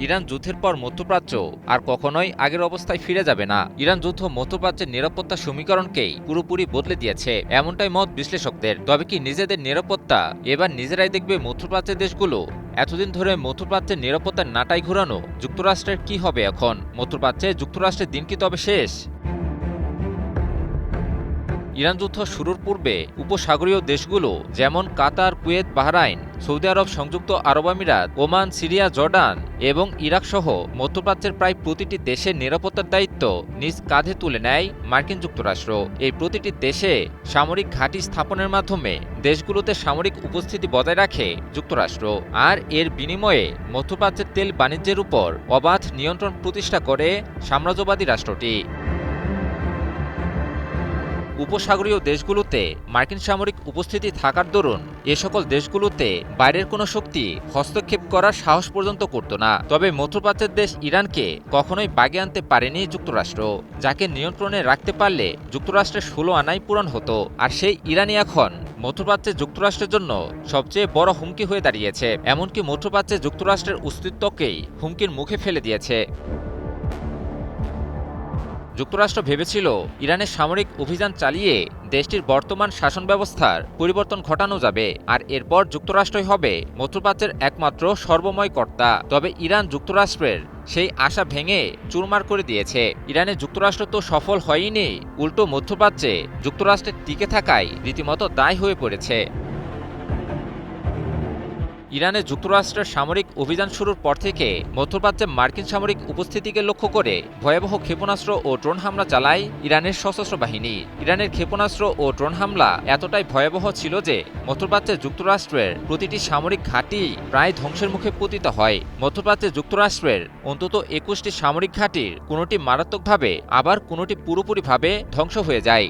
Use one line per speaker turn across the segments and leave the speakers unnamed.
Iran যুদ্ধের পর মধ্যপ্রাচ্য আর কখনোই আগের অবস্থায় ফিরে যাবে না। ইরান যুদ্ধ মধ্যপ্রাচ্যের নিরাপত্তা সমীকরণকেই পুরোপুরি বদলে দিয়েছে, এমনটাই মত বিশ্লেষকদের। তবে কি নিজেদের নিরাপত্তা এবার নিজেরাই দেখবে মধ্যপ্রাচ্যের দেশগুলো? এতদিন ধরে মধ্যপ্রাচ্যের নিরাপত্তার নাটাই ঘুরানো যুক্তরাষ্ট্রের কি হবে এখন? মধ্যপ্রাচ্যে যুক্তরাষ্ট্রের দিন কি তবে শেষ? ইরান যুদ্ধ শুরুর পূর্বে উপসাগরীয় দেশগুলো যেমন কাতার, কুয়েত, বাহরাইন, সৌদি আরব, সংযুক্ত আরব আমিরাত, ওমান, সিরিয়া, জর্ডান এবং ইরাক সহ মধ্যপ্রাচ্যের প্রায় প্রতিটি দেশের নিরাপত্তার দায়িত্ব নিজ কাঁধে তুলে নেয় মার্কিন যুক্তরাষ্ট্র। এই প্রতিটি দেশে সামরিক ঘাঁটি স্থাপনের মাধ্যমে দেশগুলোতে সামরিক উপস্থিতি বজায় রাখে যুক্তরাষ্ট্র। আর এর বিনিময়ে মধ্যপ্রাচ্যের তেল বাণিজ্যের উপর অবাধ নিয়ন্ত্রণ প্রতিষ্ঠা করে সাম্রাজ্যবাদী রাষ্ট্রটি। উপসাগরীয় দেশগুলোতে মার্কিন সামরিক উপস্থিতি থাকার দরুন এ সকল দেশগুলোতে বাইরের কোনো শক্তি হস্তক্ষেপ করার সাহস পর্যন্ত করত না। তবে মধ্যপ্রাচ্যের দেশ ইরানকে কখনোই বাগে আনতে পারেনি যুক্তরাষ্ট্র, যাকে নিয়ন্ত্রণে রাখতে পারলে যুক্তরাষ্ট্রের 16 আনাই পূরণ হতো। আর সেই ইরানই এখন মধ্যপ্রাচ্যে যুক্তরাষ্ট্রের জন্য সবচেয়ে বড় হুমকি হয়ে দাঁড়িয়েছে। এমনকি মধ্যপ্রাচ্যে যুক্তরাষ্ট্রের অস্তিত্বকেই হুমকির মুখে ফেলে দিয়েছে। যুক্তরাষ্ট্র ভেবেছিল ইরানের সামরিক অভিযান চালিয়ে দেশটির বর্তমান শাসন ব্যবস্থার পরিবর্তন ঘটানো যাবে, আর এরপর যুক্তরাষ্ট্রই হবে মধ্যপ্রাচ্যের একমাত্র সর্বময় কর্তা। তবে ইরান যুক্তরাষ্ট্রের সেই আশা ভেঙে চুরমার করে দিয়েছে। ইরানে যুক্তরাষ্ট্র তো সফল হয়নি, উল্টো মধ্যপ্রাচ্যে যুক্তরাষ্ট্রের টিকে থাকাই রীতিমতো দায় হয়ে পড়েছে। ইরানে যুক্তরাষ্ট্রের সামরিক অভিযান শুরুর পর থেকে মধ্যপ্রাচ্যে মার্কিন সামরিক উপস্থিতিকে লক্ষ্য করে ভয়াবহ ক্ষেপণাস্ত্র ও ড্রোন হামলা চালায় ইরানের সশস্ত্র বাহিনী। ইরানের ক্ষেপণাস্ত্র ও ড্রোন হামলা এতটাই ভয়াবহ ছিল যে মধ্যপ্রাচ্যে যুক্তরাষ্ট্রের প্রতিটি সামরিক ঘাঁটি প্রায় ধ্বংসের মুখে পতিত হয়। মধ্যপ্রাচ্যে যুক্তরাষ্ট্রের অন্তত 21টি সামরিক ঘাঁটির কোনোটি মারাত্মকভাবে, আবার কোনোটি পুরোপুরিভাবে ধ্বংস হয়ে যায়।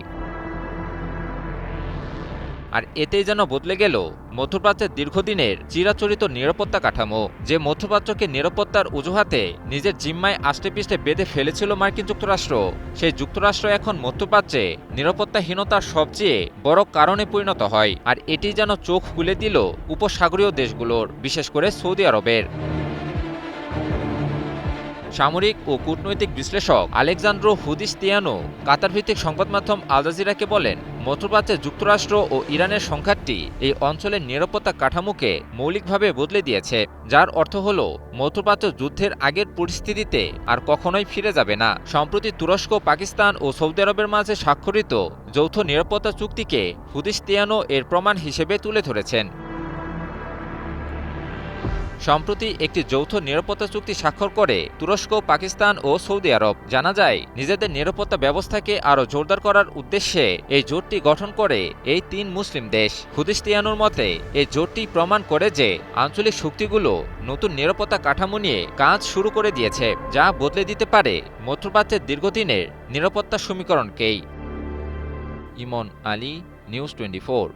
আর এতেই যেন বদলে গেল মধ্যপ্রাচ্যের দীর্ঘদিনের চিরাচরিত নিরাপত্তা কাঠামো, যে মধ্যপ্রাচ্যকে নিরাপত্তার অজুহাতে নিজের জিম্মায় আষ্টেপৃষ্ঠে বেঁধে ফেলেছিল মার্কিন যুক্তরাষ্ট্র। সেই যুক্তরাষ্ট্র এখন মধ্যপ্রাচ্যে নিরাপত্তাহীনতার সবচেয়ে বড় কারণে পরিণত হয়। আর এটি যেন চোখ খুলে দিল উপসাগরীয় দেশগুলোর, বিশেষ করে সৌদি আরবের। সামরিক ও কূটনৈতিক বিশ্লেষক আলেকজান্দ্রো হুদিসতিয়ানো কাতার ভিত্তিক সংবাদ মাধ্যম আল জাজিরাকে বলেন, মধ্যপ্রাচ্যে যুক্তরাষ্ট্র ও ইরানের সংঘাতটি এই অঞ্চলের নিরাপত্তা কাঠামোকে মৌলিকভাবে বদলে দিয়েছে, যার অর্থ হল মধ্যপ্রাচ্য যুদ্ধের আগের পরিস্থিতিতে আর কখনোই ফিরে যাবে না। সম্প্রতি তুরস্ক, পাকিস্তান ও সৌদি আরবের মাঝে স্বাক্ষরিত যৌথ নিরাপত্তা চুক্তিকে হুদিসতিয়ানো এর প্রমাণ হিসেবে তুলে ধরেছেন। সম্প্রতি একটি যৌথ নিরাপত্তা চুক্তি স্বাক্ষর করে তুরস্ক, পাকিস্তান ও সৌদি আরব। জানা যায়, নিজেদের নিরাপত্তা ব্যবস্থাকে আরও জোরদার করার উদ্দেশ্যে এই জোটটি গঠন করে এই 3 মুসলিম দেশ। হুদিসতিয়ানোর মতে এই জোটটি প্রমাণ করে যে আঞ্চলিক শক্তিগুলো নতুন নিরাপত্তা কাঠামো নিয়ে কাজ শুরু করে দিয়েছে, যা বদলে দিতে পারে মধ্যপ্রাচ্যের দীর্ঘদিনের নিরাপত্তা সমীকরণকেই। ইমন আলী, নিউজ 24।